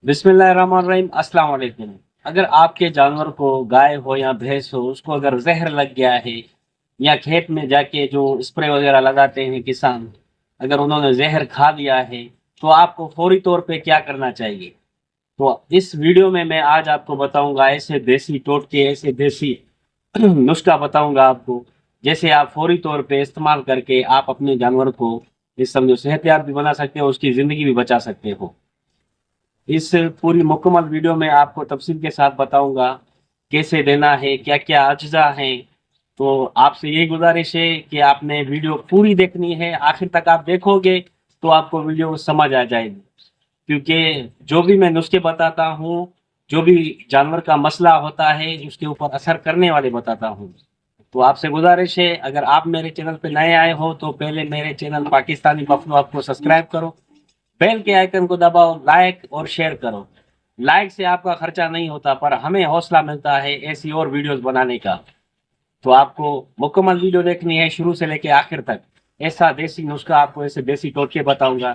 बिस्मिल्लाहिर्रहमानिर्रहीम। अस्सलाम वालेकुम। अगर आपके जानवर को, गाय हो या भैंस हो, उसको अगर जहर लग गया है या खेत में जाके जो स्प्रे वगैरह लगाते हैं किसान, अगर उन्होंने जहर खा लिया है तो आपको फौरी तौर पे क्या करना चाहिए। तो इस वीडियो में मैं आज आपको बताऊंगा, ऐसे देसी टोटके, ऐसे देसी नुस्खा बताऊंगा आपको, जैसे आप फौरी तौर पे इस्तेमाल करके आप अपने जानवर को इस समझो सेहतयाब भी बना सकते हो, उसकी ज़िंदगी भी बचा सकते हो। इस पूरी मुकम्मल वीडियो में आपको तफसील के साथ बताऊंगा कैसे देना है, क्या क्या अज्जा हैं। तो आपसे यही गुजारिश है कि आपने वीडियो पूरी देखनी है, आखिर तक आप देखोगे तो आपको वीडियो समझ आ जाएगी, क्योंकि जो भी मैं नुस्खे बताता हूँ, जो भी जानवर का मसला होता है, उसके ऊपर असर करने वाले बताता हूँ। तो आपसे गुजारिश है, अगर आप मेरे चैनल पे नए आए हो तो पहले मेरे चैनल पाकिस्तानी बफलो आपको सब्सक्राइब करो, बेल के आइकन को दबाओ, लाइक और शेयर करो। लाइक से आपका खर्चा नहीं होता, पर हमें हौसला मिलता है ऐसी और वीडियोस बनाने का। तो आपको मुकम्मल वीडियो देखनी है शुरू से लेके आखिर तक। ऐसा देसी नुस्खा आपको, ऐसे देसी टोटके बताऊंगा।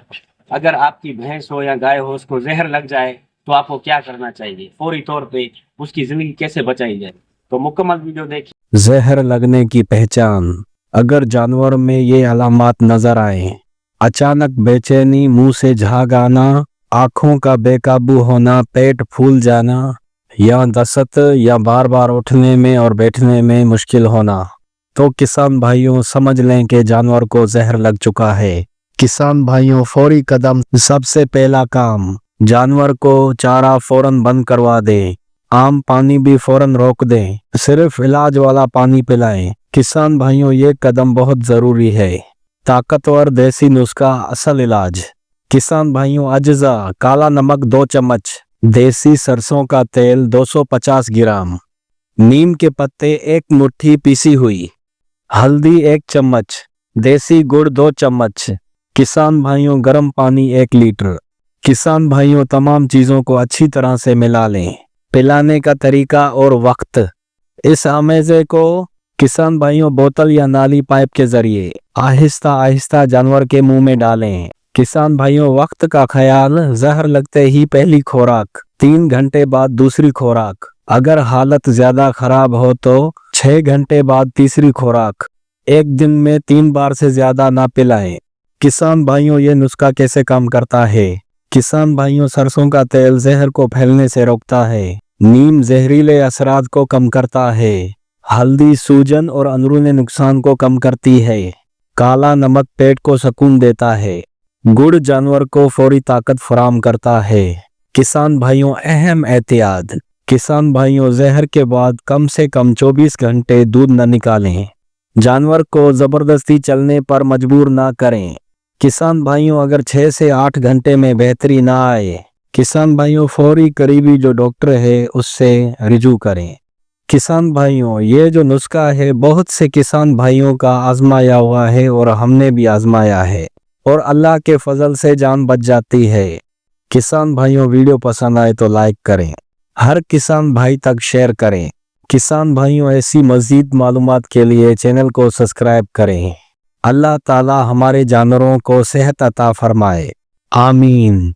अगर आपकी भैंस हो या गाय हो, उसको जहर लग जाए तो आपको क्या करना चाहिए, फौरी तौर पे उसकी जिंदगी कैसे बचाई जाए। तो मुकम्मल वीडियो देखिए। जहर लगने की पहचान। अगर जानवर में ये अलामात नजर आए: अचानक बेचैनी, मुंह से झाग आना, आंखों का बेकाबू होना, पेट फूल जाना या दस्त, या बार बार उठने में और बैठने में मुश्किल होना, तो किसान भाइयों समझ लें कि जानवर को जहर लग चुका है। किसान भाइयों, फौरी कदम। सबसे पहला काम, जानवर को चारा फौरन बंद करवा दें। आम पानी भी फौरन रोक दें, सिर्फ इलाज वाला पानी पिलाएं। किसान भाइयों, ये कदम बहुत जरूरी है। ताकतवर देसी नुस्खा, असल इलाज। किसान भाइयों, अज्जा: काला नमक 2 चम्मच, देसी सरसों का तेल 250 ग्राम, नीम के पत्ते 1 मुट्ठी पीसी हुई, हल्दी 1 चम्मच, देसी गुड़ 2 चम्मच। किसान भाइयों, गर्म पानी 1 लीटर। किसान भाइयों, तमाम चीजों को अच्छी तरह से मिला लें। पिलाने का तरीका और वक्त। इस आमेज़े को किसान भाइयों बोतल या नाली पाइप के जरिए आहिस्ता आहिस्ता जानवर के मुंह में डालें। किसान भाइयों, वक्त का ख्याल: जहर लगते ही पहली खुराक, 3 घंटे बाद दूसरी खुराक, अगर हालत ज्यादा खराब हो तो 6 घंटे बाद तीसरी खुराक। एक दिन में 3 बार से ज्यादा ना पिलाएं। किसान भाइयों, ये नुस्खा कैसे काम करता है। किसान भाइयों, सरसों का तेल जहर को फैलने से रोकता है, नीम जहरीले असरात को कम करता है, हल्दी सूजन और अंदरूनी नुकसान को कम करती है, काला नमक पेट को सुकून देता है, गुड़ जानवर को फौरी ताकत फराहम करता है। किसान भाइयों, अहम एहतियात। किसान भाइयों, जहर के बाद कम से कम 24 घंटे दूध न निकालें। जानवर को जबरदस्ती चलने पर मजबूर ना करें। किसान भाइयों, अगर 6 से 8 घंटे में बेहतरी ना आए, किसान भाइयों फौरी करीबी जो डॉक्टर है उससे रिजू करें। किसान भाइयों, ये जो नुस्खा है बहुत से किसान भाइयों का आजमाया हुआ है और हमने भी आजमाया है, और अल्लाह के फजल से जान बच जाती है। किसान भाइयों, वीडियो पसंद आए तो लाइक करें, हर किसान भाई तक शेयर करें। किसान भाइयों, ऐसी मजीद मालूमात के लिए चैनल को सब्सक्राइब करें। अल्लाह ताला हमारे जानवरों को सेहत अता फरमाए। आमीन।